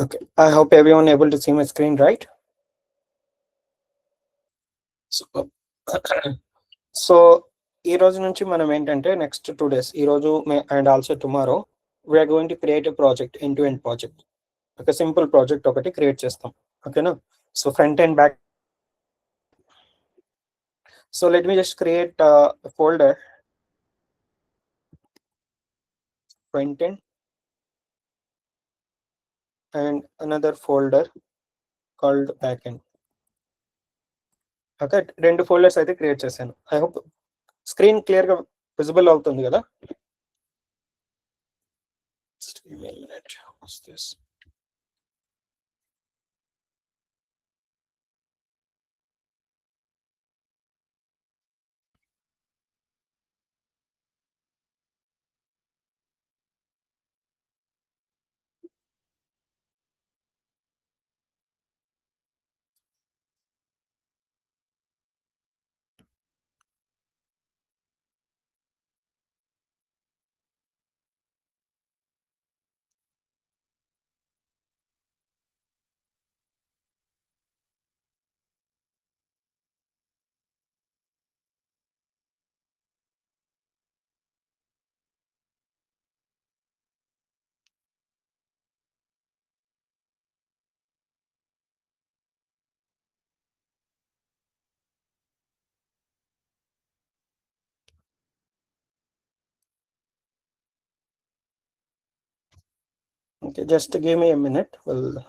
Okay, I hope everyone able to see my screen, right? So, so ఈ రోజు నుంచి మనం ఏంటంటే నెక్స్ట్ 2 days ఈ రోజు and also tomorrow we're going to create a project end to end project. ఒక simple project ఒకటి create చేస్తాం. ఓకేనా? So front and back. So let me just create folder front end and another folder called back end. Okay, 2 folders అయితే create చేశాను. I hope screen clear గా visible అవుతుంది కదా? Just give me a minute. What's this? Okay, just give me a minute. Well,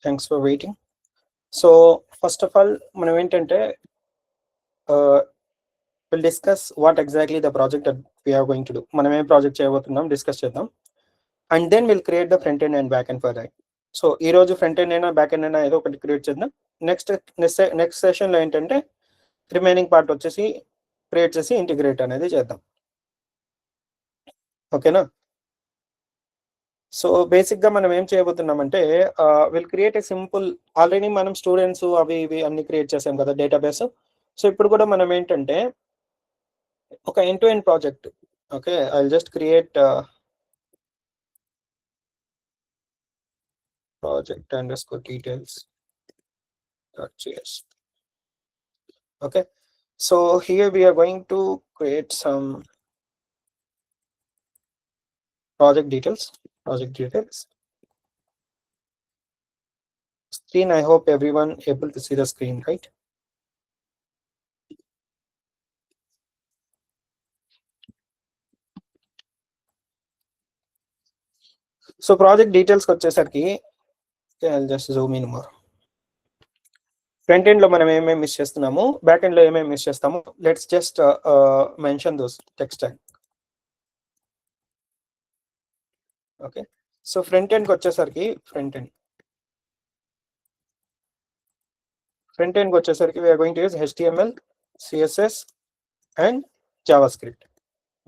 thanks for waiting. So first of all మనం ఏంటంటే will discuss what exactly the project that we're going to do. మనం ఏం project చేయబోతున్నాం discuss చేద్దాం. And then will create the front end and back end for that. So ఈ రోజు front end అయినా back end అయినా ఏదో ఒకటి క్రియేట్ చేద్దాం. నెక్స్ట్ సెషన్లో ఏంటంటే రిమైనింగ్ పార్ట్ వచ్చేసి క్రియేట్ చేసి ఇంటిగ్రేట్ అనేది చేద్దాం. ఓకేనా? సో బేసిక్ గా మనం ఏం చేయబోతున్నామంటే will create a simple, already మనం స్టూడెంట్స్ అవి ఇవి అన్ని క్రియేట్ చేసాం కదా డేటాబేస్. సో ఇప్పుడు కూడా మనం ఏంటంటే ఒక end to end project. Okay, I will just create project underscore details .js. Okay, so here we are going to create some project details. Screen, I hope everyone able to see the screen, right? So project details వచ్చేసరికి I'll just zoom in more. Front end లో మనం ఏమేమి miss చేస్తున్నాము, back end లో ఏమేమి miss చేస్తాము, let's just mention those text tag. Okay, so front end కి వచ్చేసరికి ఫ్రంట్ ఎండ్ కి వచ్చేసరికి we're going to use HTML, CSS and JavaScript.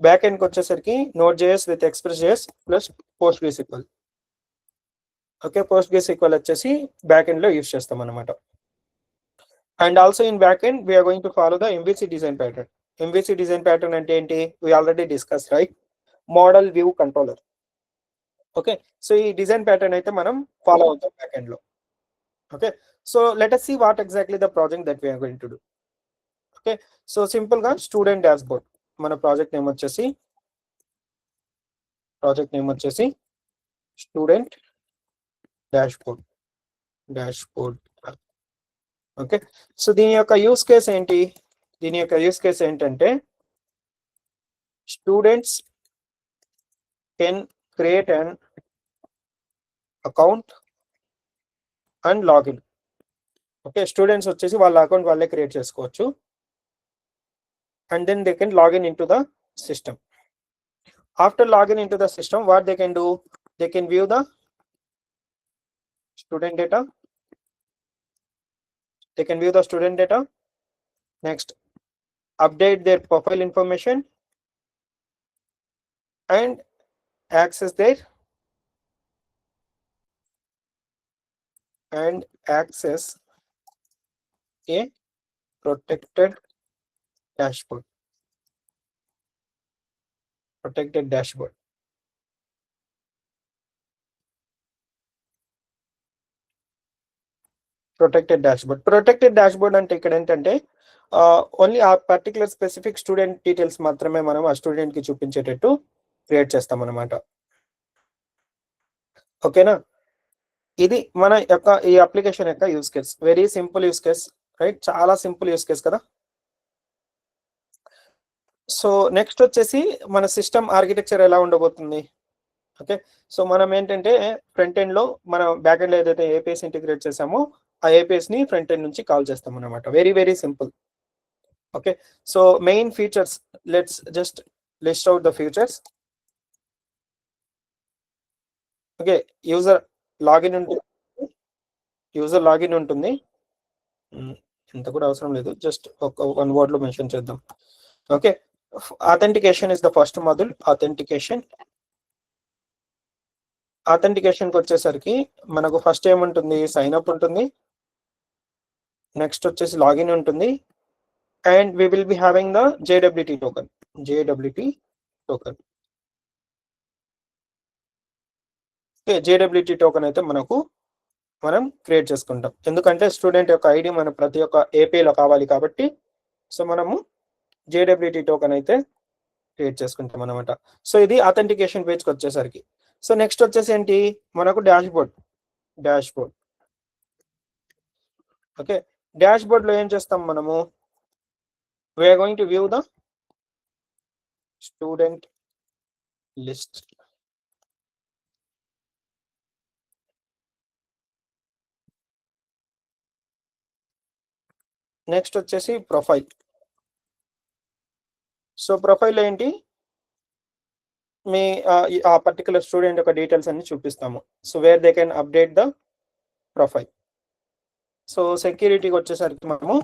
Back end కి వచ్చేసరికి Node.js with Express.js plus PostgreSQL. Okay, PostgreSQL వచ్చేసి బ్యాక్ ఎండ్ లో use చేస్తాం అనమాట. And also in back end we're going to follow the MVC design pattern. MVC design pattern అంటే ఏంటి? We already discuss, right? Model view controller. Okay, so ఈ design pattern అయితే మనం follow అవుతాం back end లో. Okay, so let us see what exactly the project that we are going to do. Okay, so simple గా student dashboard, మన project name వచ్చేసి student dashboard. Okay, so దీని యొక్క use case ఏంటి? ఏంటంటే students can create an account and login. Okay, students వచ్చేసి వాళ్ళ account వాళ్ళే క్రియేట్ చేసుకోవచ్చు. And then they can log in into the system. After logging into the system, what they can do? They can view the student data. Next, update their profile information and access a protected dashboard. Protected dashboard అంటే ఇక్కడ ఏంటంటే only ఆ particular specific student details మాత్రమే మనం ఆ student కి చూపించేటట్టు create చేస్తాం అనమాట. ఓకేనా? ఇది మన యొక్క ఈ అప్లికేషన్ యొక్క use case. Very simple use case, right? చాలా సింపుల్ యూస్ కేస్ కదా. సో నెక్స్ట్ వచ్చేసి మన సిస్టమ్ ఆర్కిటెక్చర్ ఎలా ఉండబోతుంది. ఓకే, సో మనం ఏంటంటే ఫ్రంట్ ఎండ్ లో మనం బ్యాక్ ఎండ్ లో ఏదైతే ఏపీఎస్ ఇంటిగ్రేట్ చేసామో ఆ ఏపీఎస్ ని ఫ్రంట్ ఎండ్ నుంచి కాల్ చేస్తాం అనమాట. Very simple. Okay, so main features, let's just list out the features. Okay, user login ఉంటుంది. ఇంత కూడా అవసరం లేదు, జస్ట్ ఒక వన్ వర్డ్ లో మెన్షన్ చేద్దాం. Okay, authentication is the first module. authentication కి వచ్చేసరికి మనకు ఫస్ట్ ఏముంటుంది? సైన్ అప్ ఉంటుంది, నెక్స్ట్ వచ్చేసి లాగిన్ ఉంటుంది, and we will be having the JWT token. Okay, JWT token అయితే మనం క్రియేట్ చేసుకుంటాం. ఎందుకంటే స్టూడెంట్ యొక్క ఐడి మన ప్రతి ఒక్క ఏపీలో కావాలి కాబట్టి సో మనము JWT టోకెన్ అయితే క్రియేట్ చేసుకుంటాం అనమాట. సో ఇది అథెంటికేషన్ పేజ్కి వచ్చేసరికి. సో నెక్స్ట్ వచ్చేసి ఏంటి? మనకు డాష్బోర్డ్. ఓకే, డాష్బోర్డ్ లో ఏం చేస్తాం మనము? We are going to view the student list. Next వచ్చేసి ప్రొఫైల్. సో ప్రొఫైల్ ఏంటి, మీ ఆ పర్టికులర్ స్టూడెంట్ యొక్క డీటెయిల్స్ అన్ని చూపిస్తాము. So where they can update the profile. So సెక్యూరిటీకి వచ్చేసరికి మనము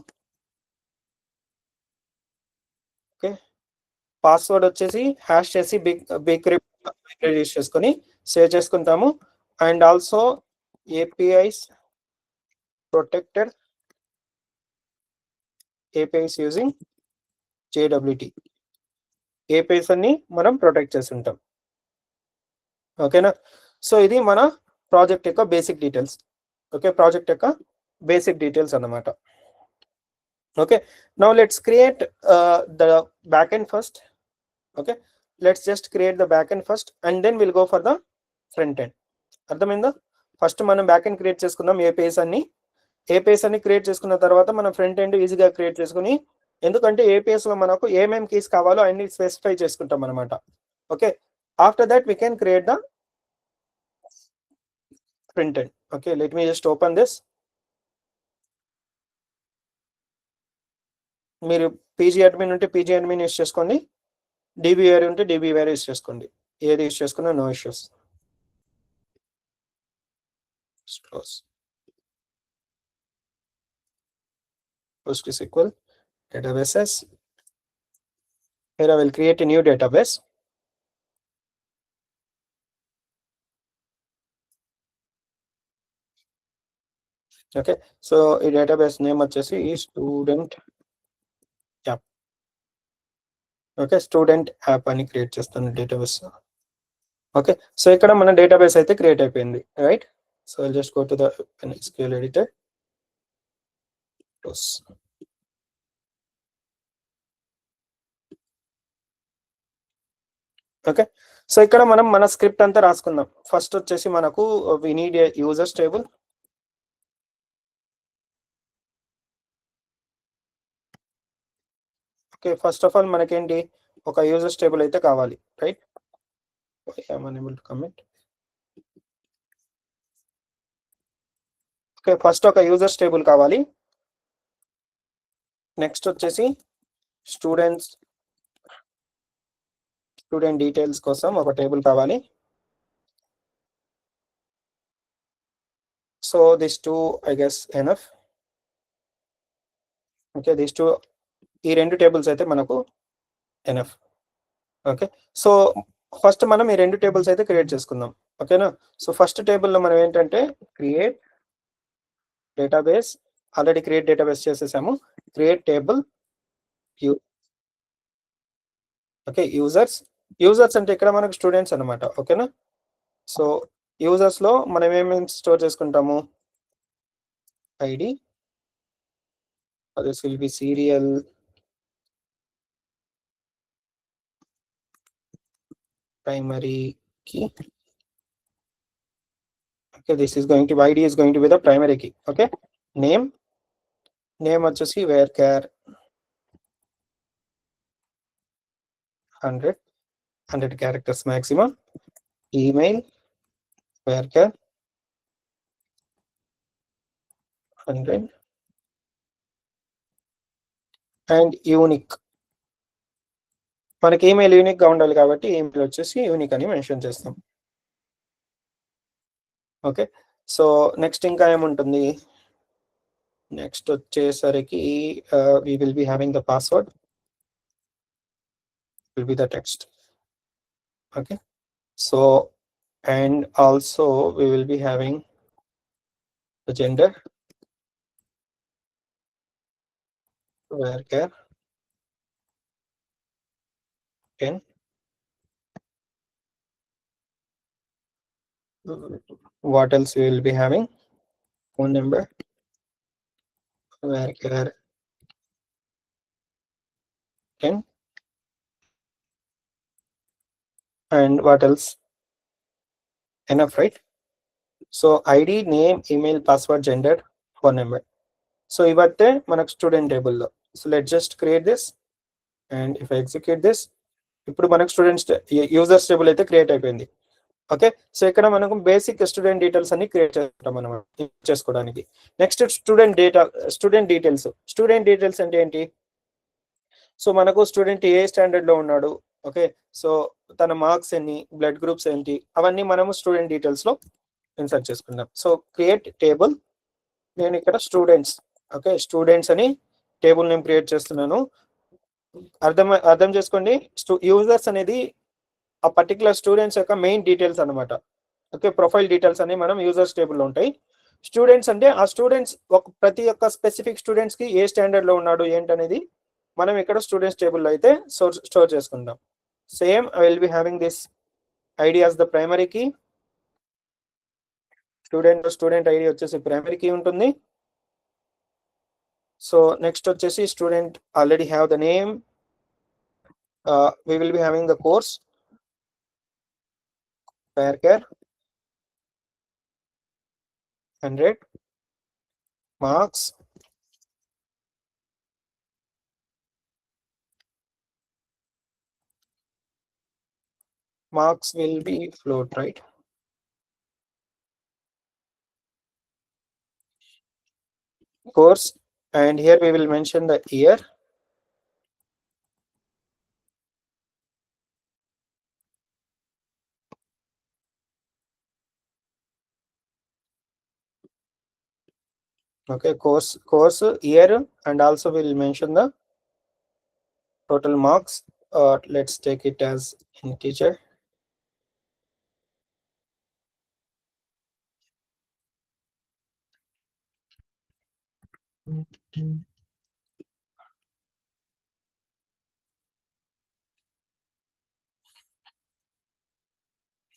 ఓకే పాస్వర్డ్ వచ్చేసి హ్యాష్ చేసి బిగ్ యూజ్ చేసుకొని సేవ్ చేసుకుంటాము. And also APIs protected APIs using JWT. APIs అన్ని మనం ప్రొటెక్ట్ చేసి ఉంటాం. ఓకేనా. సో ఇది మన ప్రాజెక్ట్ యొక్క బేసిక్ డీటెయిల్స్. ఓకే, ప్రాజెక్ట్ యొక్క బేసిక్ డీటెయిల్స్ అన్నమాట. Okay, now let's create the backend first. Okay, let's just create the backend first and then we'll go for the front end. అర్థమైందా? First మనం back end create చేసుకుందాం. APIs అన్ని create చేసుకున్న తర్వాత మనం front end ఈజీగా create చేసుకుని, ఎందుకంటే ఏపీఎస్ లో మనకు ఏమేం కీస్ కావాలో అన్ని స్పెసిఫై చేసుకుంటాం అనమాట. Okay, after that we can create the front end. Okay, let me just open this. మీరు పీజీ అడ్మిన్ ఉంటే పీజీ అడ్మిన్ యూస్ చేసుకోండి, DBWare ఉంటే DBWare యూస్ చేసుకోండి. ఏది యూస్ చేసుకున్నా no issues. PostgreSQL databases. Here I will create a new database. Okay, so ఈ database name వచ్చేసి student app. Okay, student app అని క్రియేట్ చేస్తాను డేటాబేస్. ఓకే, సో ఇక్కడ మన డేటాబేస్ అయితే క్రియేట్ అయిపోయింది, right. So I'll just go to the SQL editor. Okay, so ఇక్కడ మనం మన స్క్రిప్ట్ అంతా రాసుకుందాం. ఫస్ట్ వచ్చేసి మనకు we need a users table. Okay, first of all మనకేంటి ఒక యూజర్స్ టేబుల్ అయితే కావాలి, right. I'm unable to commit. Okay, first ఒక యూజర్స్ టేబుల్ కావాలి. నెక్స్ట్ వచ్చేసి స్టూడెంట్ డీటెయిల్స్ కోసం ఒక టేబుల్ కావాలి. So this two I guess enough. Okay, this two, ఈ రెండు టేబుల్స్ అయితే మనకు ఎనఫ్. ఓకే, సో ఫస్ట్ మనం ఈ రెండు టేబుల్స్ అయితే క్రియేట్ చేసుకుందాం. ఓకేనా. సో ఫస్ట్ టేబుల్లో మనం ఏంటంటే create database, already create database చేసేసాము. క్రియేట్ టేబుల్ ఓకే యూజర్స్ అంటే ఇక్కడ మనకు స్టూడెంట్స్ అనమాట. ఓకేనా. సో యూజర్స్ లో మనం ఏమేమి స్టోర్ చేసుకుంటాము, ID, this will be serial, primary key. Okay, this is going to be ID is going to be the primary key. Okay, name వచ్చేసి varchar 100 characters maximum. Email varchar 100 and unique. మనకి email unique గా ఉండాలి కాబట్టి email వచ్చేసి unique అని mention చేస్తాం. Okay, so next ఇంకా ఏముంటుంది, నెక్స్ట్ వచ్చేసరికి we will be having the password, will be the text. Okay, so and also we will be having the gender, varchar 10. What else we will be having, phone number, varchar 10. And what else, enough, right? So ID, name, email, password, gender, phone number. So ivatte manaku student table lo. So let's just create this and if I execute this, ఇప్పుడు మనకు students users table అయితే create అయిపోయింది. Okay, so ఇక్కడ మనకు basic student details అన్ని create చేసుకుంటాం మనం చేసుకోవడానికి. నెక్స్ట్ స్టూడెంట్ డీటెయిల్స్ అంటే ఏంటి? సో మనకు స్టూడెంట్ ఏ స్టాండర్డ్ లో ఉన్నాడు, ఓకే, సో తన మార్క్స్ ఎన్ని, బ్లడ్ గ్రూప్స్ ఏంటి, అవన్నీ మనము స్టూడెంట్ డీటెయిల్స్ లో ఇన్సర్ట్ చేసుకుందాం. సో క్రియేట్ టేబుల్, నేను ఇక్కడ స్టూడెంట్స్, ఓకే, స్టూడెంట్స్ అని టేబుల్ నేమ్ క్రియేట్ చేస్తున్నాను. అర్థం చేసుకోండి, యూజర్స్ అనేది ఆ పర్టికులర్ స్టూడెంట్స్ యొక్క మెయిన్ డీటెయిల్స్ అనమాట. ఓకే, ప్రొఫైల్ డీటెయిల్స్ అని మనం యూజర్స్ టేబుల్లో ఉంటాయి. స్టూడెంట్స్ అంటే ఆ స్టూడెంట్స్ ప్రతి ఒక్క స్పెసిఫిక్ స్టూడెంట్స్ కి ఏ స్టాండర్డ్ లో ఉన్నాడు ఏంటనేది మనం ఇక్కడ స్టూడెంట్స్ టేబుల్లో అయితే స్టోర్ చేసుకుందాం. Same I will be having this ID as the primary key. Student ID వచ్చేసి ప్రైమరీ కీ ఉంటుంది. సో నెక్స్ట్ వచ్చేసి student already have the name, we will be having the course, care 100, marks, will be float, right? Course, and here we will mention the year. Okay, course year, and also we will mention the total marks. Let's take it as integer.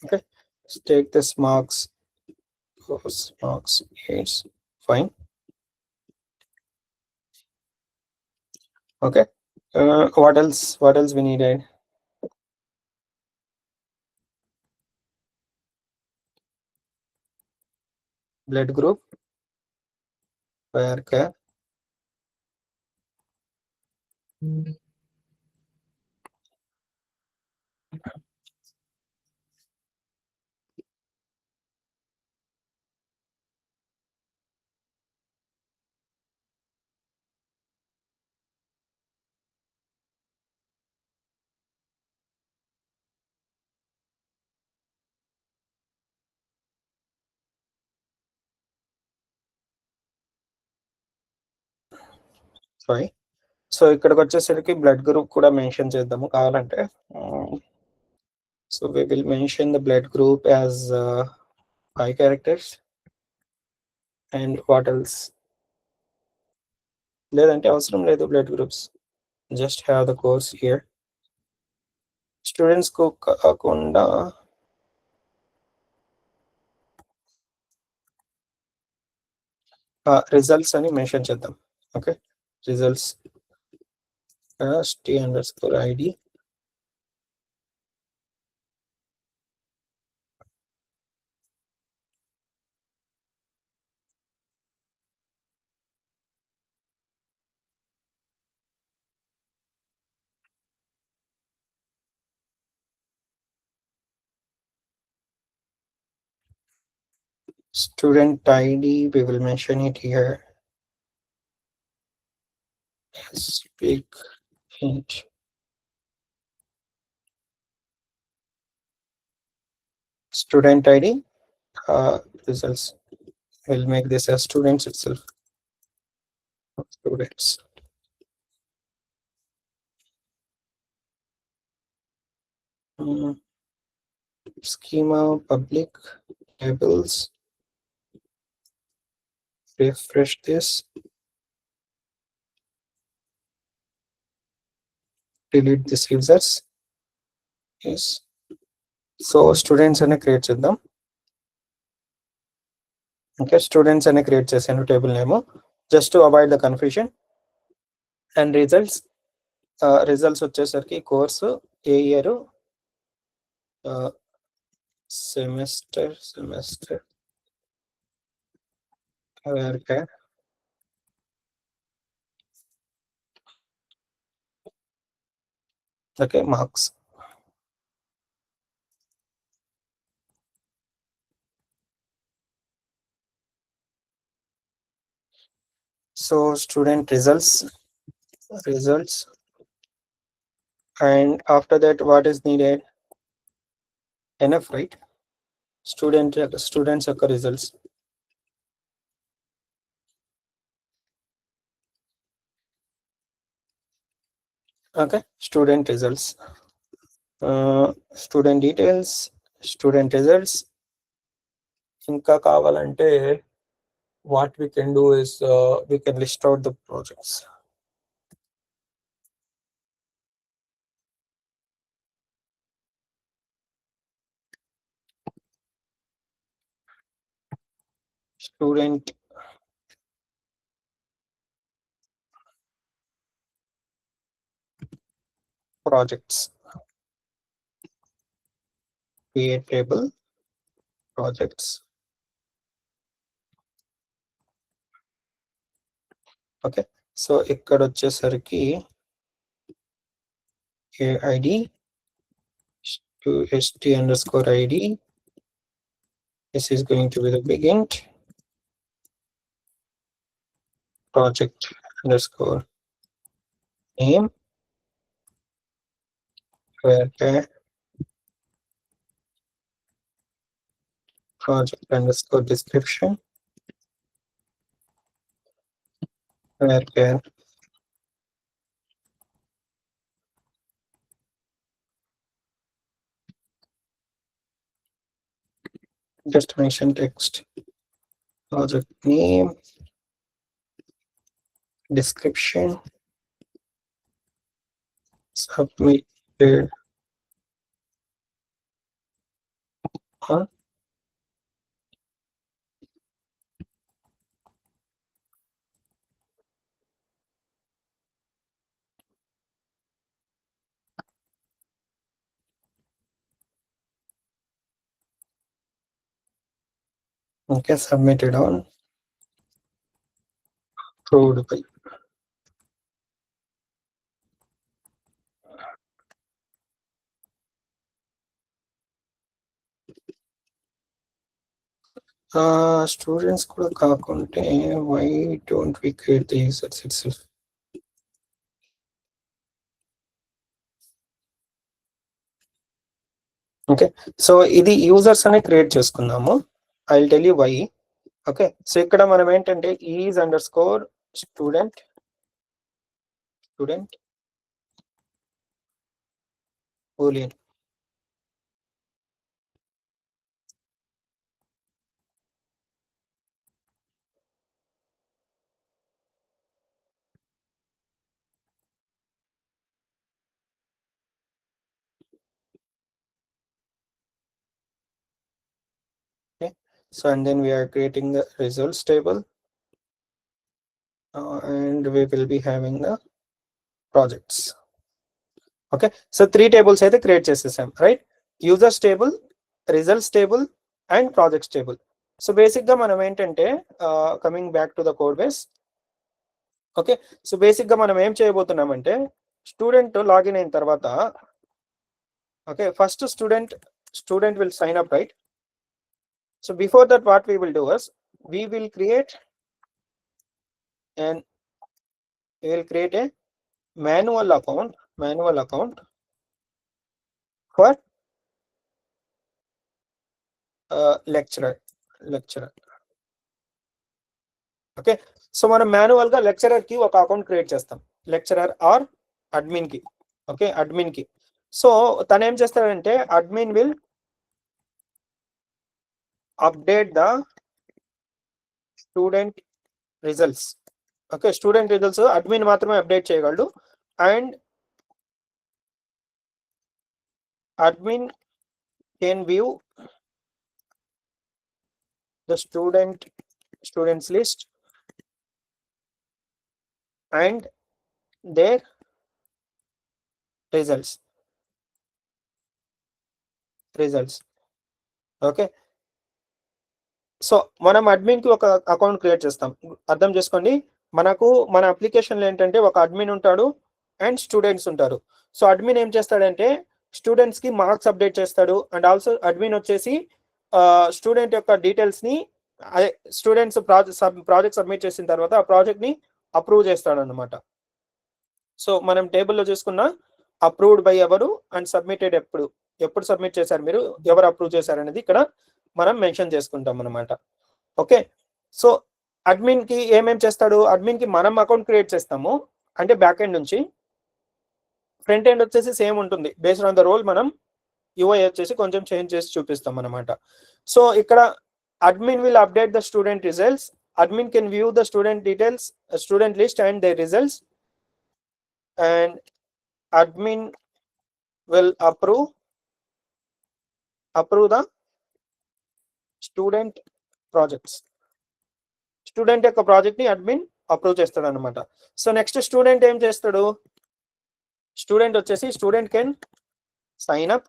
Okay, let's take this marks, course marks, it's fine. Okay, what else we needed? Blood group, care. Sorry. So ఇక్కడికి వచ్చేసరికి blood group కూడా mention చేద్దాము కావాలంటే. So we will mention the blood group as 5 characters. And what else? లేదంటే అవసరం లేదు blood groups, just have the course here. Students కు కాకుండా రిజల్ట్స్ అని మెన్షన్ చేద్దాం. Okay, results t_id. Student ID, we will mention it here as big hint. Student ID, results, we'll make this as students itself. Students. Schema, public, tables. Refresh this. Delete this users. Yes. So students అని create చేద్దాం. Okay, students అని create చేశాను table name, just to avoid the confusion. And results వచ్చేసరికి course, a year, semester, okay, marks. So student results, and after that what is needed? Enough, right? Students యొక్క results. Okay, student results, student details, student results. ఇంకా కావాలంటే what we can do is we can list out the projects. Student projects, create table projects. Okay, so ఇక్కడ వచ్చేసరికి AID to st_id. This is going to be the big int. Project underscore name, where project underscore description, where just mention text, project name, description, submitted on okay, submitted on approved by. Students కూడా కాకుంటే why don't we create the users itself? Okay, so ఇది users అనే create చేసుకున్నాము. I will tell you why. Okay, so ఇక్కడ మనం ఏంటంటే is underscore student boolean. So and then we are creating the results table, and we will be having the projects. Okay, so 3 tables అయితే create చేసేసాం, right? Users table, results table and projects table. So basic గా మనం ఏంటంటే coming back to the code base. Okay, so basic గా మనం ఏం చేయబోతున్నామంటే student login అయిన తర్వాత okay, first student will sign up, right? So before that what we will do is we will create a manual account for lecturer. Okay, so మనం manual గా lecturer కి ఒక account create చేస్తాం, lecturer are admin కి. Okay, admin కి. So తను ఏం చేస్తాడంటే admin will update the student results. Okay, student results admin మాత్రమే అప్డేట్ చేయగలడు, and admin can view the students list and their results. Okay, so మనం admin కి ఒక అకౌంట్ క్రియేట్ చేస్తాం. అర్థం చేసుకోండి, మనకు మన అప్లికేషన్లో ఏంటంటే ఒక అడ్మిన్ ఉంటాడు అండ్ స్టూడెంట్స్ ఉంటారు. సో అడ్మిన్ ఏం చేస్తాడంటే స్టూడెంట్స్ కి మార్క్స్ అప్డేట్ చేస్తాడు, అండ్ ఆల్సో అడ్మిన్ వచ్చేసి స్టూడెంట్ యొక్క డీటెయిల్స్ ని, అదే స్టూడెంట్స్ ప్రాజెక్ట్ సబ్మిట్ చేసిన తర్వాత ఆ ప్రాజెక్ట్ ని అప్రూవ్ చేస్తాడు అనమాట. సో మనం టేబుల్లో చూసుకున్న అప్రూవ్డ్ బై ఎవరు అండ్ సబ్మిటెడ్ ఎప్పుడు సబ్మిట్ చేశారు మీరు, ఎవరు అప్రూవ్ చేశారు అనేది ఇక్కడ మనం మెన్షన్ చేసుకుంటాం అనమాట. ఓకే, సో అడ్మిన్ కి ఏమేం చేస్తాడు, అడ్మిన్ కి మనం అకౌంట్ క్రియేట్ చేస్తాము, అంటే బ్యాక్ ఎండ్ నుంచి. ఫ్రంట్ ఎండ్ వచ్చేసి సేమ్ ఉంటుంది, బేస్డ్ ఆన్ ద రోల్ మనం యూఐ వచ్చేసి కొంచెం చేంజ్ చేసి చూపిస్తాం అనమాట. సో ఇక్కడ admin will update the student results, admin can view the student details, student list and their results, and admin will approve the student projects. Student యొక్క project ని admin approve చేస్తాడు అనమాట. సో నెక్స్ట్ స్టూడెంట్ ఏం చేస్తాడు, student వచ్చేసి student can sign up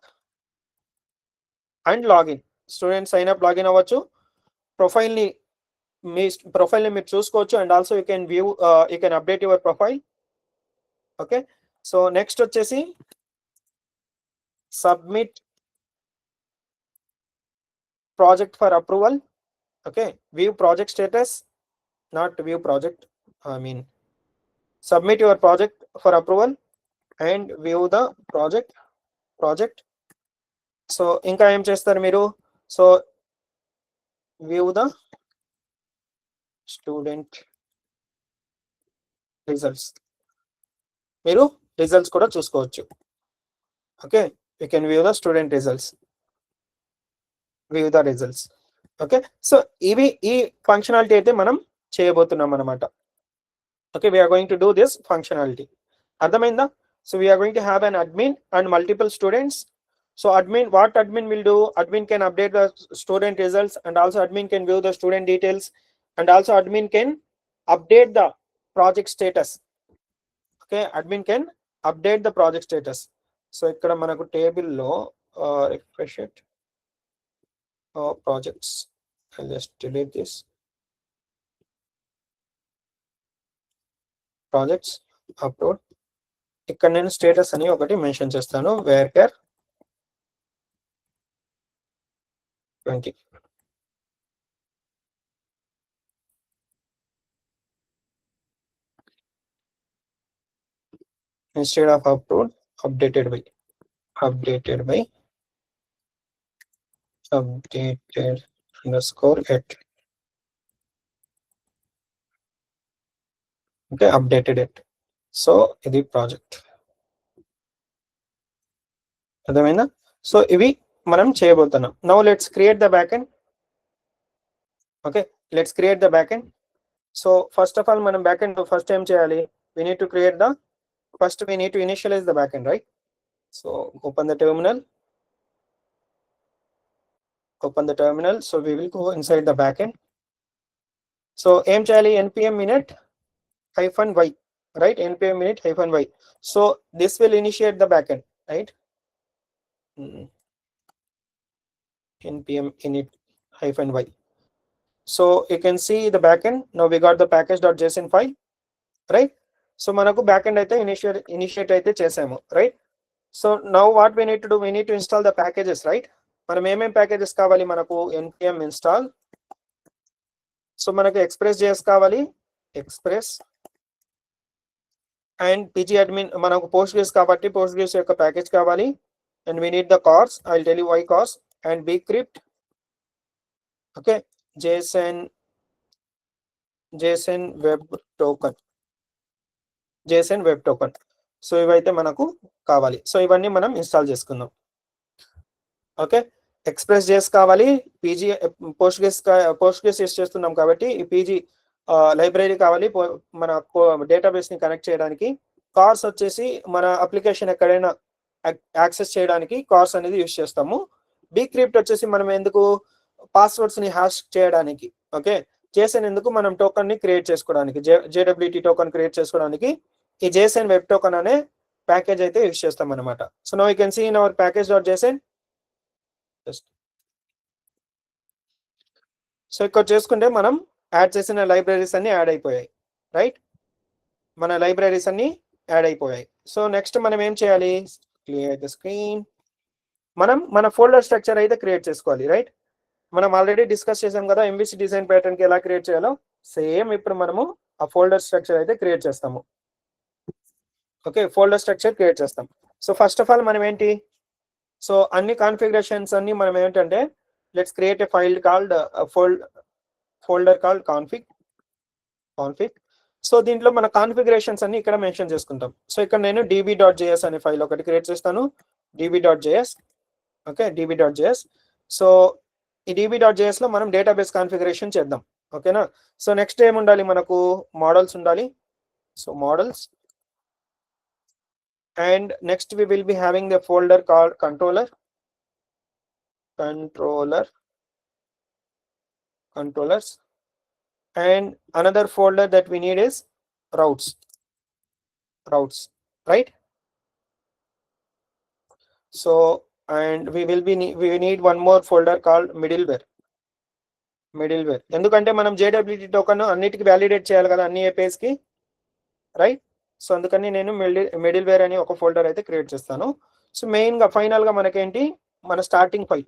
and login. Student sign up login అవ్వచ్చు, profile ని మీరు చూసుకోవచ్చు, and also you can view you can update your profile. Okay, so next వచ్చేసి submit project for approval. Okay, view project status, not view project, I mean submit your project for approval and view the project. So ఇంకా ఏం చేస్తారు మీరు, so view the student results, మీరు results కూడా చూసుకోవచ్చు. Okay, you can view the student results, view the results. Okay, so ఇవి ఈ functionality అయితే మనం చేయబోతున్నాం అనమాట. Okay, we are going to do this functionality. Ardhamainda? So we are going to have an admin and multiple students. So admin, what admin will do, admin can update the student results, and also admin can view the student details, and also admin can update the project status. Okay, admin can update the project status. So ikkada manaku table lo refresh it, projects, I'll just delete this. Projects upload, ఇక్కడ నేను status అని ఒకటి mention చేస్తాను, వేర్కేర్ 20. instead of upload, updated by updated underscore at. Okay, updated it. So ఇది project, అర్థమైందా? So ఇవి మనం చేయబోతున్నాం. Now let's create the back end. Okay, let's create the back end. So first of all మనం back end first ఏం చేయాలి, we need to create the first we need to initialize the backend, right? So open the terminal, so we will go inside the backend. So aim chali npm init -y, right? npm init -y. So this will initiate the backend, right? npm init -y. So you can see the backend. Now we got the package.json file, right? So manaku backend aithe initiate aithe chesamu, right? So now what we need to do, we need to install the packages, right? మనం ఏమేం packages కావాలి మనకు, npm install. So మనకు express.js కావాలి, express, and pgadmin మనకు postgres కాబట్టి postgres యొక్క package కావాలి, and we need the cars, I'll tell you why cars, and bcrypt. okay, json web token. So ఇవైతే మనకు కావాలి. సో ఇవన్నీ మనం ఇన్స్టాల్ చేసుకుందాం. ఓకే, express.js కావాలి, postgres యూస్ చేస్తున్నాం కాబట్టి ఈ pg లైబ్రరీ కావాలి మన డేటాబేస్ ని కనెక్ట్ చేయడానికి. కార్స్ వచ్చేసి మన అప్లికేషన్ ఎక్కడైనా యాక్సెస్ చేయడానికి కార్స్ అనేది యూస్ చేస్తాము. bcrypt వచ్చేసి మనం ఎందుకు, పాస్వర్డ్స్ ని హ్యాష్ చేయడానికి. ఓకే, json ఎందుకు, మనం టోకన్ ని క్రియేట్ చేసుకోవడానికి, jwt టోకన్ క్రియేట్ చేసుకోవడానికి ఈ json వెబ్ టోకన్ అనే ప్యాకేజ్ అయితే యూస్ చేస్తాం అనమాట. So now you can see in our package.json. So ఇక్కడ చేసుకుంటే మనం యాడ్ చేసిన లైబ్రరీస్ అన్ని యాడ్ అయిపోయాయి, రైట్? మన లైబ్రరీస్ అన్ని యాడ్ అయిపోయాయి. సో నెక్స్ట్ మనం ఏం చేయాలి, క్లియర్ ద స్క్రీన్. మనం మన ఫోల్డర్ స్ట్రక్చర్ అయితే క్రియేట్ చేసుకోవాలి, రైట్? మనం ఆల్రెడీ డిస్కస్ చేసాం కదా MVC డిజైన్ ప్యాటర్న్ కి ఎలా క్రియేట్ చేయాలో. సేమ్ ఇప్పుడు మనము ఆ ఫోల్డర్ స్ట్రక్చర్ అయితే క్రియేట్ చేస్తాము. ఓకే, ఫోల్డర్ స్ట్రక్చర్ క్రియేట్ చేస్తాం. సో ఫస్ట్ ఆఫ్ ఆల్ మనం ఏంటి, సో అన్ని కాన్ఫిగరేషన్స్ అన్ని మనం ఏంటంటే let's create a file called folder called config. So దీంట్లో మన కాన్ఫిగరేషన్స్ అన్ని ఇక్కడ మెన్షన్ చేసుకుంటాం. సో ఇక్కడ నేను db.js అనే ఫైల్ ఒకటి క్రియేట్ చేస్తాను, db.js. Okay, db.js. సో ఈ db.js లో మనం డేటాబేస్ కాన్ఫిగరేషన్ చేద్దాం. ఓకేనా. సో నెక్స్ట్ ఏముండాలి మనకు, మోడల్స్ ఉండాలి. So models, and next we will be having the folder called controllers, and another folder that we need is routes, right? So and we need one more folder called middleware. ఎందుకంటే మనం JWT token అన్నిటికీ validate చేయాలి కదా, అన్ని APIs కి, right? So అందుకని నేను middleware అని ఒక ఫోల్డర్ అయితే క్రియేట్ చేస్తాను. సో మెయిన్ గా ఫైనల్ గా మనకేంటి, మన starting file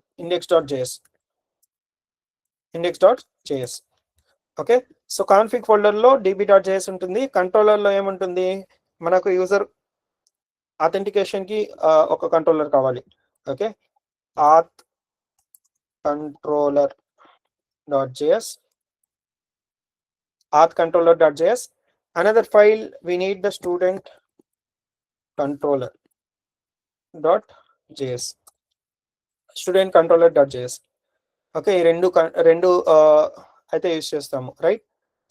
index.js. Okay, so config folder లో db.js ఉంటుంది. కంట్రోలర్ లో ఏముంటుంది, మనకు యూజర్ ఆథెంటికేషన్ కి ఒక కంట్రోలర్ కావాలి. Okay, auth controller.js. Another file we need the student controller.js. Okay, ఈ రెండు అయితే యూస్ చేస్తాము, రైట్?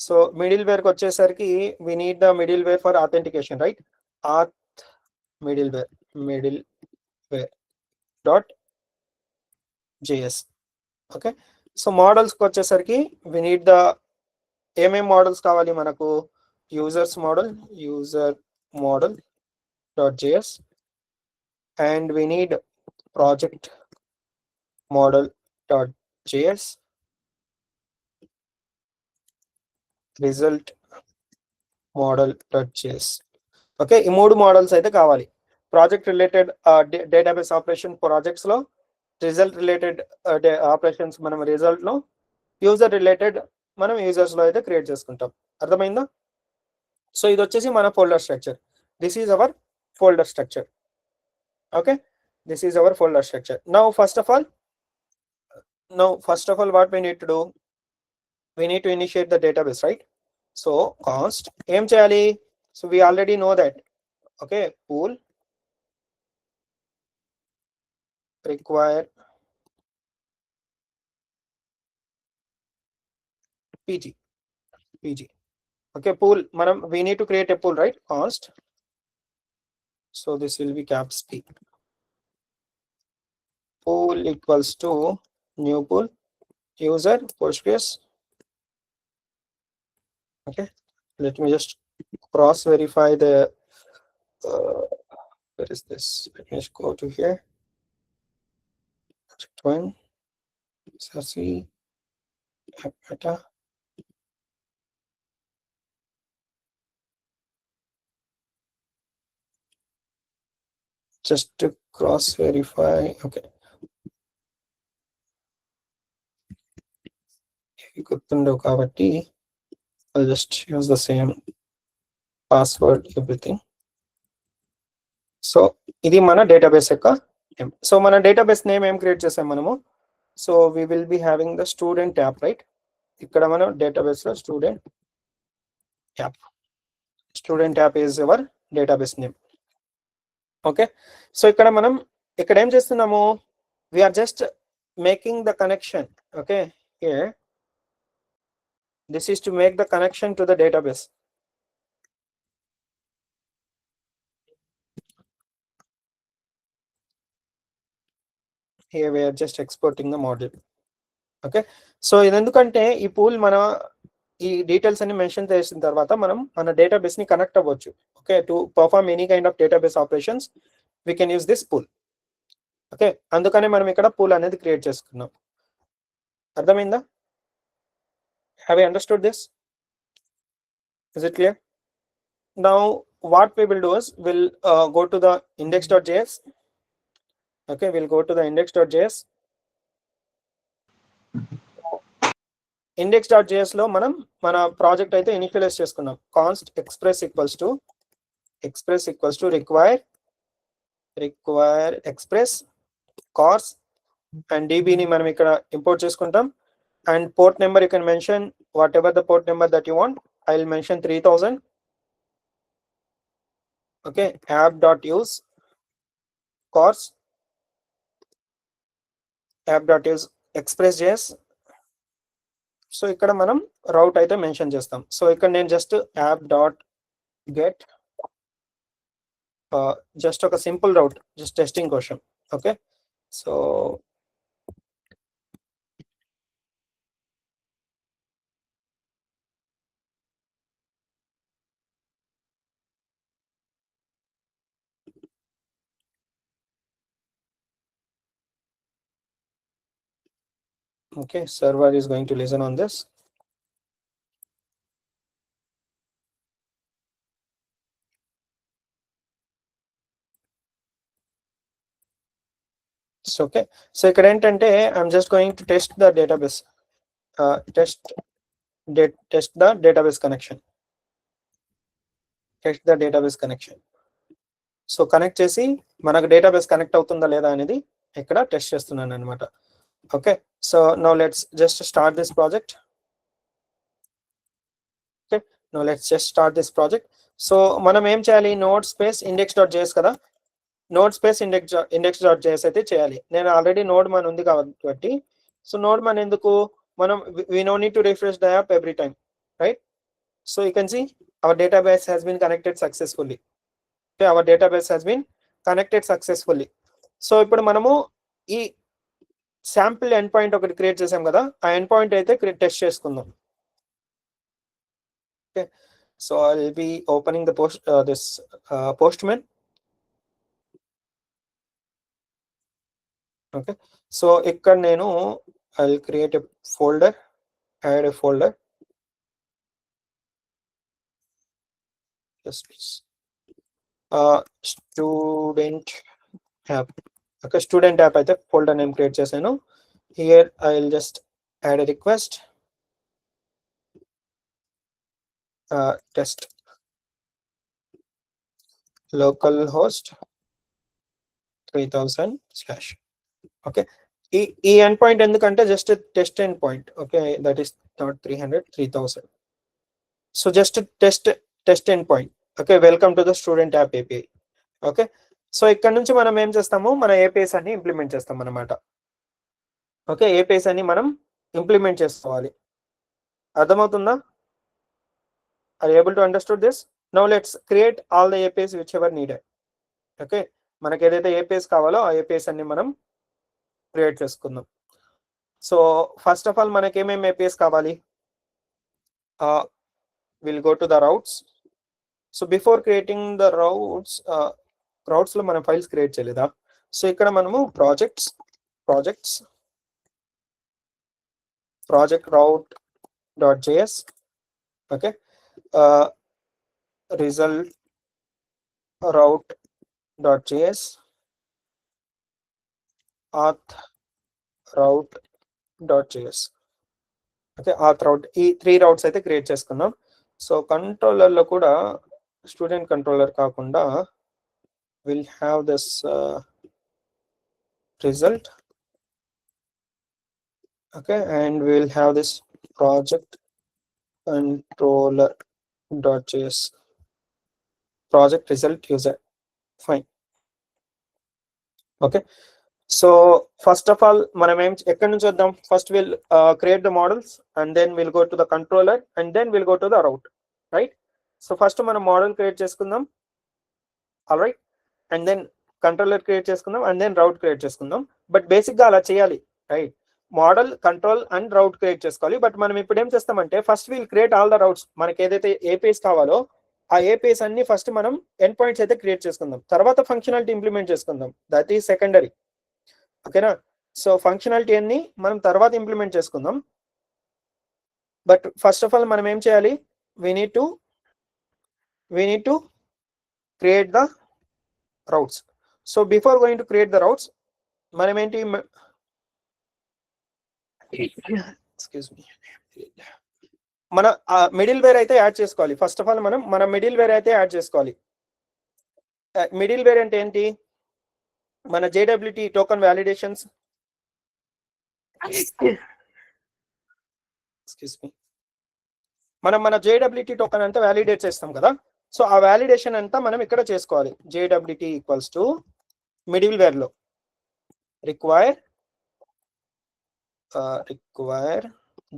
సో మిడిల్వేర్ కి వచ్చేసరికి we need the middleware for authentication, right? auth middleware.js. Okay, so models కి వచ్చేసరికి we need the ఏమేం మోడల్స్ కావాలి మనకు, user model.js, and we need project model.js, result model.js. Okay, ఈ మూడు మోడల్స్ అయితే కావాలి. Project related database operation projects లో, రిజల్ట్ రిలేటెడ్ ఆపరేషన్స్ మనం రిజల్ట్ లో, యూజర్ రిలేటెడ్ మనం యూజర్స్ లో అయితే క్రియేట్ చేసుకుంటాం. అర్థమైందా? సో ఇది వచ్చేసి మన folder structure. This is our folder structure. Okay, this is our folder structure. Now first of all what we need to do, we need to initiate the database, right? So const em cheyali, so we already know that. Okay, pool require pg. Okay, pool manam we need to create a pool, right? Const, so this will be caps P. Pool equals to new pool, user Postgres. Okay, let me just cross verify the where is this? Let me just go to here. One Sasi Apata. Just to cross verify. Okay, kabatti I'll just use the same password, everything. So ఇది మన database యొక్క name. So మన database name ఏం create చేసాం మనము, so we will be having the student app, right? ఇక్కడ మనం database లో student app is our database name. Okay, so ఇక్కడ మనం ఇక్కడ ఏం చేస్తున్నాము, we are just making the connection. Okay, here this is to make the connection to the database. Here we are just exporting the model. Okay, so ఎందుకంటే ఈ pool మన ఈ details అన్ని మెన్షన్ చేసిన తర్వాత మనం మన డేటాబేస్ ని కనెక్ట్ అవ్వచ్చు. Okay, to perform any kind of database operations we can use this pool. Okay, అందుకనే మనం ఇక్కడ పూల్ అనేది క్రియేట్ చేసుకున్నాం. అర్థమైందా? Have you understood this? Is it clear? Now what we will do is we'll go to the index.js. Okay, we'll go to the index.js. index.js లో మనం మన project అయితే ఇనిషియలైజ్ చేసుకున్నాం. Const express equals to require express cars and db ని మనం ఇక్కడ import చేసుకుంటాం. And port number you can mention whatever the port number that you want. I will mention 3000. Okay, app.use cars, app.use express.js. So ఇక్కడ మనం route అయితే mention చేస్తాం. So ఇక్కడ నేను జస్ట్ app.get జస్ట్ ఒక simple route, just testing question. Okay, so okay, server is going to listen on this. So okay, so ఇక్కడ ఏంటంటే I'm just going to test the database, test the database connection, so connect చేసి మనకు database connect అవుతుందా లేదా అనేది ఇక్కడ test చేస్తున్నాను అనమాట. Okay, so now let's just start this project. Okay, now let's just start this project. So మనం ఏం చేయాలి, నోడ్ స్పేస్ index.js కదా, నోడ్ స్పేస్ index.js అయితే చేయాలి. నేను ఆల్రెడీ నోడ్ మన ఉంది కాబట్టి, సో నోడ్ మన ఎందుకు, మనం we no need to refresh the app every time, right? So you can see our database has been connected successfully. Okay, our database has been connected successfully. So ఇప్పుడు మనము ఈ sample end point ఒకటి create చేసాం కదా, ఆ end point అయితే test చేసుకుందాం. Okay, so I will B opening the postman. Okay, so ఇక్కడ నేను I will create a folder, add a folder. Student app. Okay, student app అయితే ఫోల్డర్ నేమ్ క్రియేట్ చేశాను. Here I will just add a request, test local host 3000/. Okay, ఈ end point ఎందుకంటే just test end point. Okay, that is not 300, 3000. So just test end point. Okay, welcome to the student app API. Okay, so ఇక్కడ నుంచి మనం ఏం చేస్తాము, మన APIs అన్ని implement చేస్తాం అన్నమాట. ఓకే, ఏపీఐస్ అన్ని మనం ఇంప్లిమెంట్ చేసుకోవాలి. అర్థమవుతుందా? Are you able to understood this? Now let's create all the APIs whichever needed. Okay, మనకి ఏదైతే ఏపీఐస్ కావాలో ఆ ఏపీఐస్ అన్ని మనం క్రియేట్ చేసుకుందాం. సో ఫస్ట్ ఆఫ్ ఆల్ మనకి ఏమేమి ఏపీఐస్ కావాలి, will go to the routes. So before creating the routes లో మనం ఫైల్స్ క్రియేట్ చేయలేదా? సో ఇక్కడ మనము project route.js. Okay, result route.js, auth route.js. Okay, auth route, ఈ 3 రౌట్స్ అయితే క్రియేట్ చేసుకున్నాం. సో కంట్రోలర్ లో కూడా స్టూడెంట్ కంట్రోలర్ కాకుండా will have this result. Okay, and we will have this project controller.js, project result user. Fine. Okay, so first of all మనం ఎక్కడి నుంచి వద్దాం, first will create the models and then we'll go to the controller and then we'll go to the route, right? So first మనం model create చేసుకుందాం, all right, and then controller create చేసుకుందాం and then route create చేసుకుందాం. But basic గా అలా చేయాలి, right? Model, control and route create చేసుకోవాలి. But మనం ఇప్పుడు ఏం చేస్తామంటే first we'll create all the routes. మనకి ఏదైతే ఏపీఎస్ కావాలో ఆ ఏపీఎస్ అన్ని ఫస్ట్ మనం ఎండ్ పాయింట్స్ అయితే క్రియేట్ చేసుకుందాం, తర్వాత ఫంక్షనాలిటీ ఇంప్లిమెంట్ చేసుకుందాం. That is secondary. ఓకేనా? సో ఫంక్షనాలిటీ అన్ని మనం తర్వాత ఇంప్లిమెంట్ చేసుకుందాం. బట్ ఫస్ట్ ఆఫ్ ఆల్ మనం ఏం చేయాలి, we need to create the routes. So before going to create the routes, మనం ఏంటి, excuse me, మన మిడిల్ వేర్ అయితే యాడ్ చేసుకోవాలి. ఫస్ట్ ఆఫ్ ఆల్ మన మిడిల్ వేర్ అయితే యాడ్ చేసుకోవాలి. మిడిల్ వేర్ అంటే ఏంటి? మన JWT token validations, excuse me, మన JWT టోకెన్ అంతా వ్యాలిడేట్ చేస్తాం కదా. సో ఆ వ్యాలిడేషన్ అంతా మనం ఇక్కడ చేసుకోవాలి. JWT equals to middleware లో require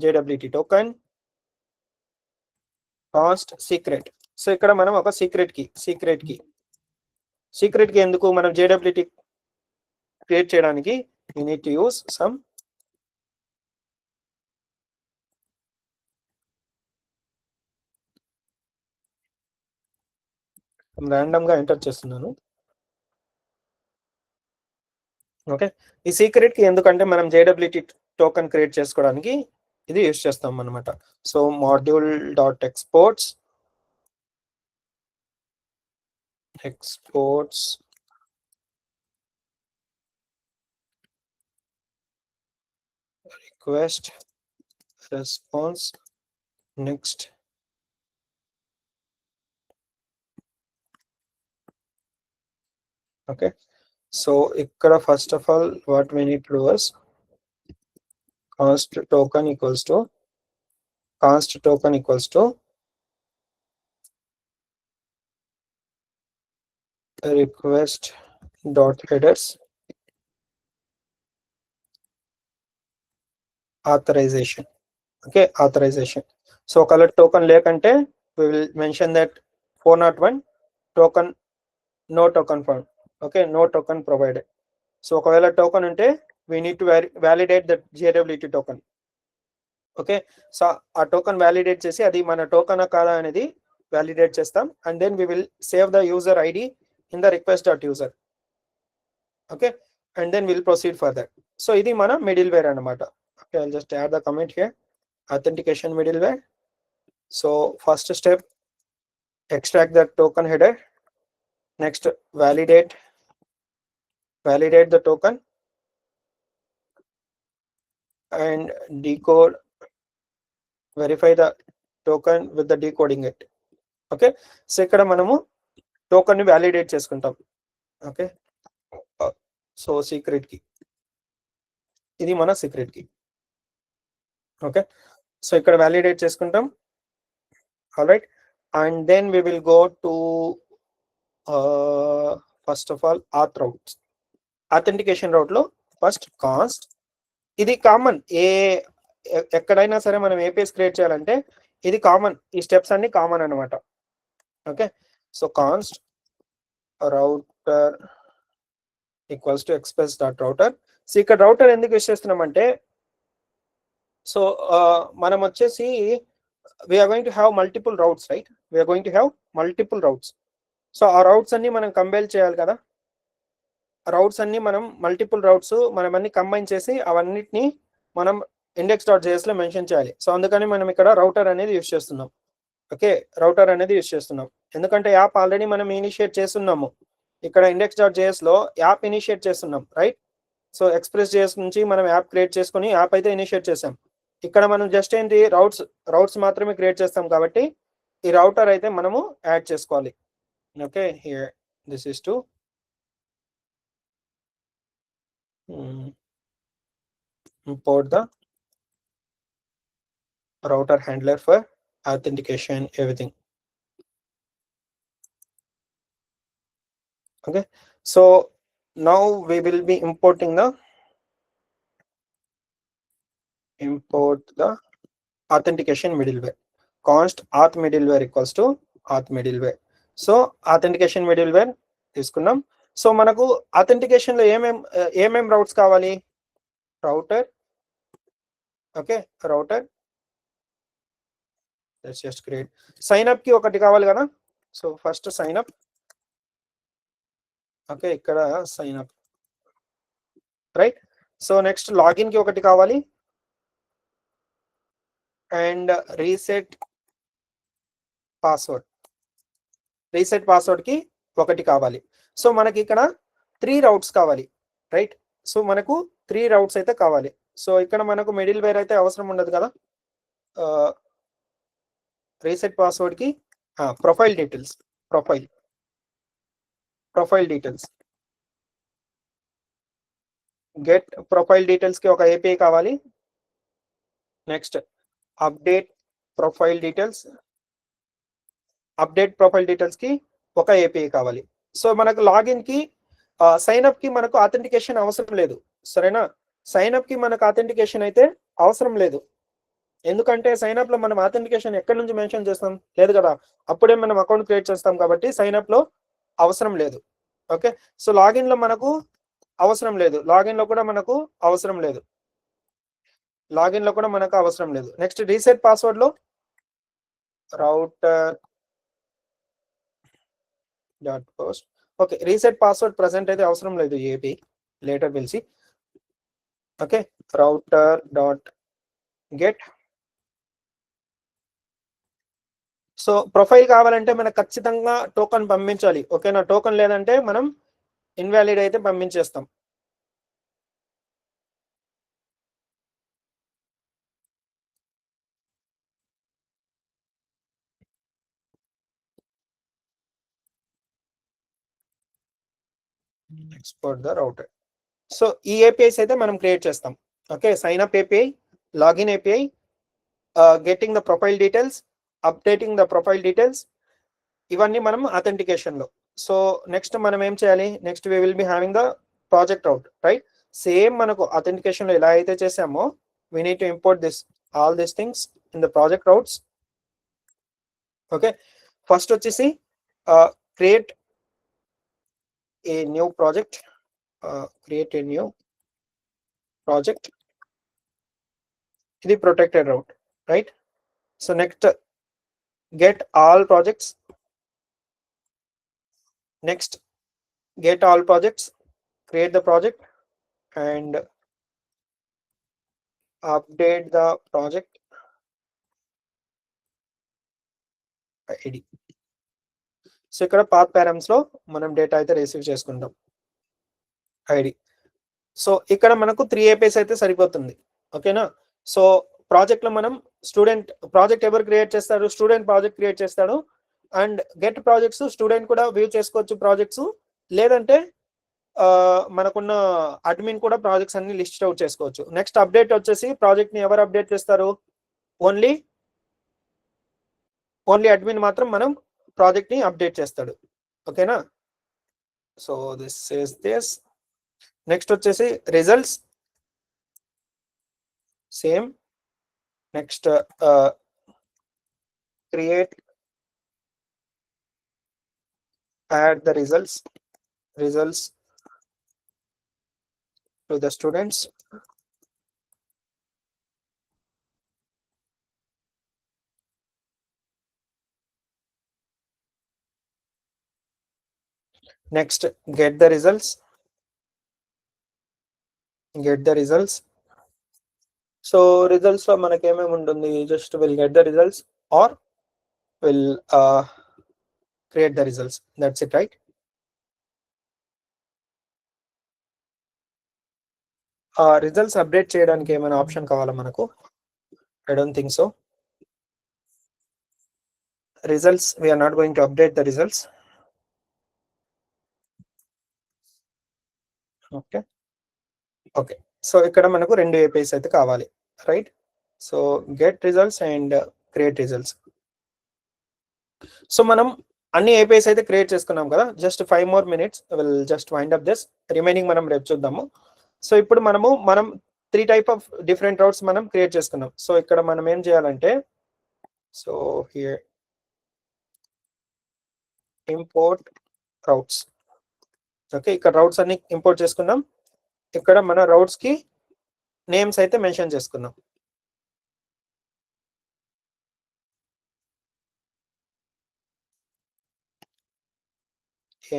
JWT token const secret. So ఇక్కడ మనం ఒక సీక్రెట్ కి ఎందుకు మనం JWT క్రియేట్ చేయడానికి we need to use some random గా ఎంటర్ చేస్తున్నాను. ఓకే, ఈ సీక్రెట్ కి ఎందుకంటే మనం JWT టోకెన్ క్రియేట్ చేసుకోవడానికి ఇది యూస్ చేస్తాం అన్నమాట. So module dot exports request response next. Okay, so ikkada first of all what we need to do is const token equals to request dot headers authorization. Okay, authorization. So color token lekante we will mention that 401 token, no token found. Okay, no token provided. So ఒకవేళ token ఉంటే we need to validate that JWT token. Okay, so ఆ token validate చేసి అది మన token కాదా అనేది validate చేస్తాం. And then we will save the user ID in the request.user. Okay, and then we'll proceed further. So ఇది మన middleware అన్నమాట. Okay, I'll just add the comment here. Authentication middleware. So first step, extract the token header. Next, validate the token and decode, verify the token with the decoding it. Okay, so ikkada manamu token ni validate cheskuntam. Okay, so secret key, ఇది మన secret key. Okay, so ikkada validate cheskuntam. All right, and then we will go to first of all auth routes. Authentication route లో first cost, ఇది common. ఎక్కడైనా సరే మనం APIs create చేయాలంటే ఇది common, ఈ స్టెప్స్ అన్ని కామన్ అన్నమాట. Okay, so const router equals to express.router. So ఇక్కడ రౌటర్ ఎందుకు యూస్ చేస్తున్నామంటే, సో మనం వచ్చేసి we are going to have multiple routes, right? We are going to have multiple routes. So ఆ రౌట్స్ అన్ని మనం కంబైన్ చేయాలి కదా. రౌట్స్ అన్ని మనం మల్టిపుల్ రౌట్స్ మనం అన్ని కంబైన్ చేసి అవన్నిటిని మనం index.js లో మెన్షన్ చేయాలి. సో అందుకని మనం ఇక్కడ రౌటర్ అనేది యూస్ చేస్తున్నాం. ఓకే, రౌటర్ అనేది యూస్ చేస్తున్నాం ఎందుకంటే యాప్ ఆల్రెడీ మనం ఇనిషియేట్ చేస్తున్నాము. ఇక్కడ index.js లో యాప్ ఇనిషియేట్ చేస్తున్నాం, రైట్? సో express.js నుంచి మనం యాప్ క్రియేట్ చేసుకుని యాప్ అయితే ఇనిషియేట్ చేసాం. ఇక్కడ మనం జస్ట్ ఏంటి రౌట్స్ మాత్రమే క్రియేట్ చేస్తాం కాబట్టి ఈ రౌటర్ అయితే మనము యాడ్ చేసుకోవాలి. Okay, here this is to import the router handler for authentication, everything. Okay, so now we will be importing the authentication middleware. Const auth middleware equals to auth middleware. So authentication middleware తీసుకున్నాం. So మనకు authentication లో ఏమేం routes కావాలి? Router. Okay, router. Let's just create. Sign up కి ఒకటి కావాలి కదా. So first sign up. Okay, ఇక్కడ sign up, right? So next login కి ఒకటి కావాలి అండ్ రీసెట్ పాస్వర్డ్ కి ఒకటి కావాలి. సో మనకి ఇక్కడ 3 రౌట్స్ కావాలి, రైట్? సో మనకు 3 రౌట్స్ అయితే కావాలి. సో ఇక్కడ మనకు మిడిల్ వేర్ అయితే అవసరం ఉండదు కదా. రీసెట్ పాస్వర్డ్ కి profile details, profile details, get profile details కి ఒక ఏపీఐ కావాలి. Next update profile details, update profile details కి ఒక ఏపీఐ కావాలి. సో మనకు లాగిన్ కి సైన్ అప్ కి మనకు ఆథెంటికేషన్ అవసరం లేదు. సరేనా? సైన్ అప్ కి మనకు ఆథెంటికేషన్ అయితే అవసరం లేదు. ఎందుకంటే సైన్ అప్ లో మనం ఆథెంటికేషన్ ఎక్కడి నుంచి మెన్షన్ చేస్తాం? లేదు కదా, అప్పుడే మనం అకౌంట్ క్రియేట్ చేస్తాం కాబట్టి సైన్ అప్ లో అవసరం లేదు. ఓకే, సో లాగిన్ లో మనకు అవసరం లేదు, లాగిన్ లో కూడా మనకు అవసరం లేదు, లాగిన్ లో కూడా మనకు అవసరం లేదు. నెక్స్ట్ రీసెట్ పాస్వర్డ్ లో router dot post. Okay, reset password present అయితే అవసరం లేదు, ఏపీ లేటర్ పిలిచి. Okay, router dot get. So profile కావాలంటే మనకు ఖచ్చితంగా టోకన్ పంపించాలి. ఓకేనా? టోకన్ లేదంటే మనం ఇన్వాలిడ్ అయితే పంపించేస్తాం. Export the router. సో ఈ ఏపీఐస్ అయితే మనం క్రియేట్ చేస్తాం. Okay, sign up API, login API, getting the profile details, updating the profile details, ఇవన్నీ మనం అథెంటికేషన్ లో. సో నెక్స్ట్ మనం ఏం చేయాలి? Next we will be having the project route, right? Same మనకు అథెంటికేషన్ లో ఎలా అయితే చేసామో we need to import this all these things in the project routes. Okay, first వచ్చేసి create a new project, create a new project. ఇది protected route, right? So next get all projects, next get all projects, create the project and update the project ID. So ఇక్కడ path పారామ్స్ లో మనం data అయితే receive చేసుకుంటాం, ID. So ఇక్కడ మనకు 3 APIs అయితే సరిపోతుంది. ఓకేనా? సో ప్రాజెక్ట్ లో మనం స్టూడెంట్ ప్రాజెక్ట్ ఎవరు క్రియేట్ చేస్తారు? స్టూడెంట్ ప్రాజెక్ట్ క్రియేట్ చేస్తాడు. అండ్ గెట్ ప్రాజెక్ట్స్ స్టూడెంట్ కూడా వ్యూ చేసుకోవచ్చు ప్రాజెక్ట్స్, లేదంటే మనకున్న అడ్మిన్ కూడా ప్రాజెక్ట్స్ అన్ని లిస్ట్ అవుట్ చేసుకోవచ్చు. నెక్స్ట్ అప్డేట్ వచ్చేసి ప్రాజెక్ట్ ని ఎవరు అప్డేట్ చేస్తారు? ఓన్లీ అడ్మిన్ మాత్రం మనం ప్రాజెక్ట్ ని అప్డేట్ చేస్తాడు. ఓకేనా? So this is this. Next వచ్చేసి results, same. Next create, add the results to the students. Next get the results, so results లో మనకి ఏమేమి ఉంటుంది? Just will get the results or will create the results, that's it, right? Results update చేయడానికి ఏమైనా option కావాలా మనకు? I don't think so. Results, we are not going to update the results. Okay, so ఇక్కడ మనకు 2 APIs అయితే కావాలి, right? So get results and create results. So మనం అన్ని ఏపీఐస్ అయితే క్రియేట్ చేసుకున్నాం కదా. Just 5 more minutes, will just wind up this. Remaining మనం రేపు చూద్దాము. సో ఇప్పుడు మనం 3 type of different routes మనం క్రియేట్ చేసుకున్నాం. సో ఇక్కడ మనం ఏం చేయాలంటే, so here import routes. Okay, ఇక్కడ రౌట్స్ అన్ని ఇంపోర్ట్ చేసుకున్నాం. ఇక్కడ మన రౌట్స్ కి నేమ్స్ అయితే మెన్షన్ చేసుకున్నాం.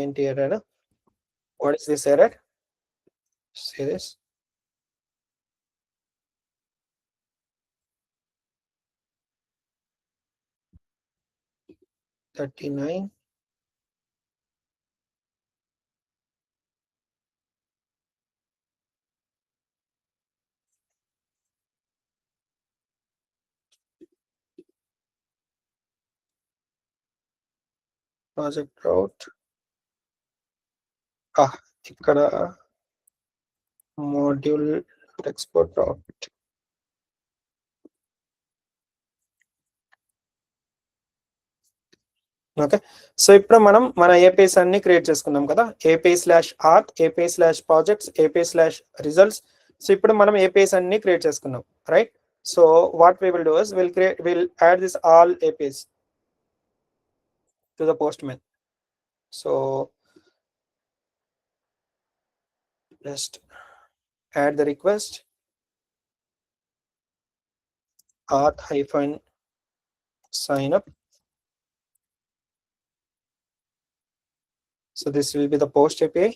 ఏంటి error? What is this error? Say this. $39. Project route ఇక్కడ module export route. Okay, so ఇప్పుడు మనం మన ఏపీఎస్ అన్ని క్రియేట్ చేసుకున్నాం కదా, API/auth, API/projects, API/results. సో ఇప్పుడు మనం ఏపీఎస్ అన్ని క్రియేట్ చేసుకున్నాం, right? So what we will do is we'll add this all APIs to the Postman. So just add the request auth-sign up. So this will be the post API,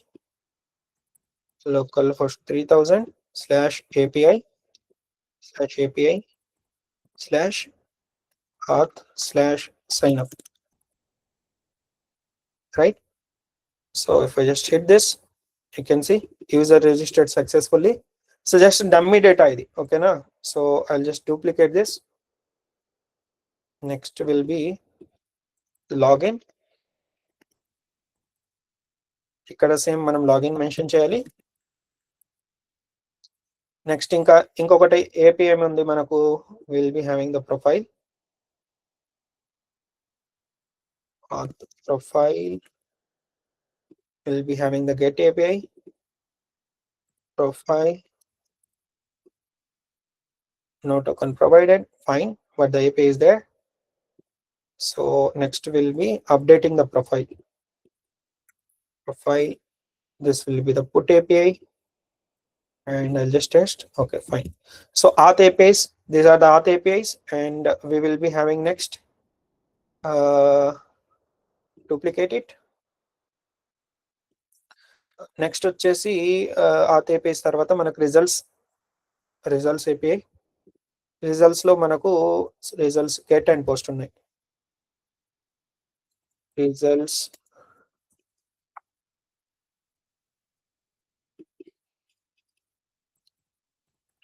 local host 3000 /API/auth/sign up, right? So if I just hit this, you can see user registered successfully. So just dummy data ID, okay na? So I'll just duplicate this. Next will be login. ఇక్కడ same మనం login mention చేయాలి. Next ఇంకొకటి API ఉంది మనకు, will be having the profile. Profile will be having the get API, profile, no token provided, fine, but the API is there. So next will be updating the profile. This will be the put API, and I'll just test. Okay, fine. So auth APIs, these are the auth APIs, and we will be having next duplicate it. Next వచ్చేసి auth APIs తర్వాత మనకు results API. Results లో మనకు results get and post ఉన్నాయి. Results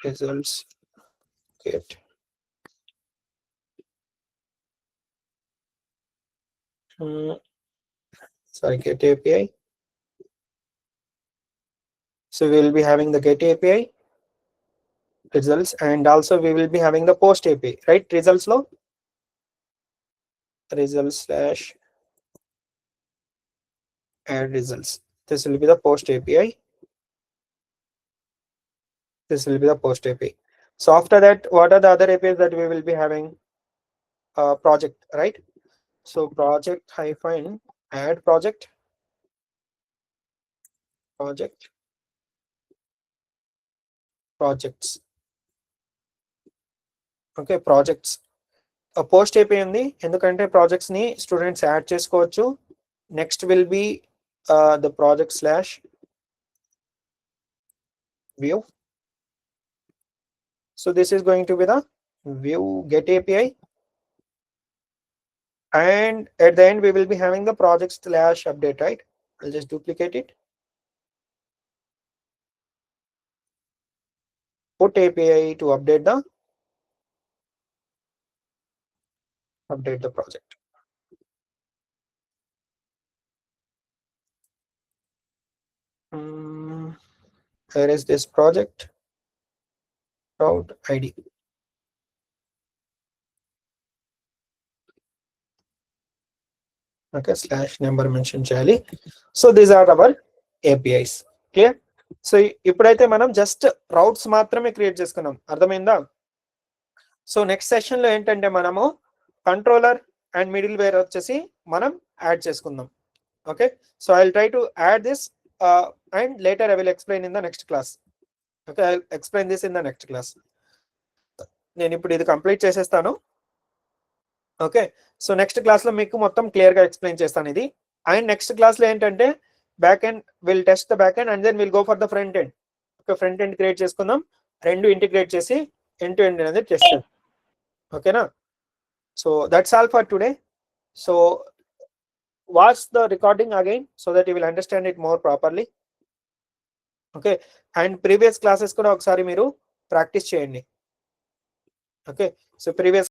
get get API. So we will be having the get API results, and also we will be having the post API, right? Results lo results/add results. This will be the post API. This will be the post API. So after that, what are the other APIs that we will be having? Project, right? So project-add projects. Okay, projects. Post API ఉంది ఎందుకంటే projects ని students add చేసుకోవచ్చు. Next will be the project/view. So this is going to be the view get API, and at the end we will be having the project/update, right? I'll just duplicate it. Put API to update the project. Where is this project? Route ID. Okay, /number mention చేయాలి. So these are our APIs. Clear? So ఇప్పుడైతే మనం just routes మాత్రమే create చేసుకున్నాం, అర్థమైందా? So next session లో ఏంటంటే మనము controller and middle wear వచ్చేసి మనం యాడ్ చేసుకుందాం. Okay, so I will try to add this and later I will explain in the next class. Okay, I will explain this in the next class. నేను ఇప్పుడు ఇది complete చేసేస్తాను. Okay, so next class లో మీకు మొత్తం clear గా explain చేస్తాను ఇది. అండ్ నెక్స్ట్ క్లాస్ లో ఏంటంటే back end will test the back end and then will go for the front end. Okay, front end create చేసుకుందాం, రెండు ఇంటిగ్రేట్ చేసి ఎండ్ టు ఎండ్ అనేది చేస్తాం. ఓకేనా? So that's all for today. So watch the recording again so that you will understand it more properly. Okay, and previous classes కూడా ఒకసారి మీరు practice చేయండి. Okay, so previous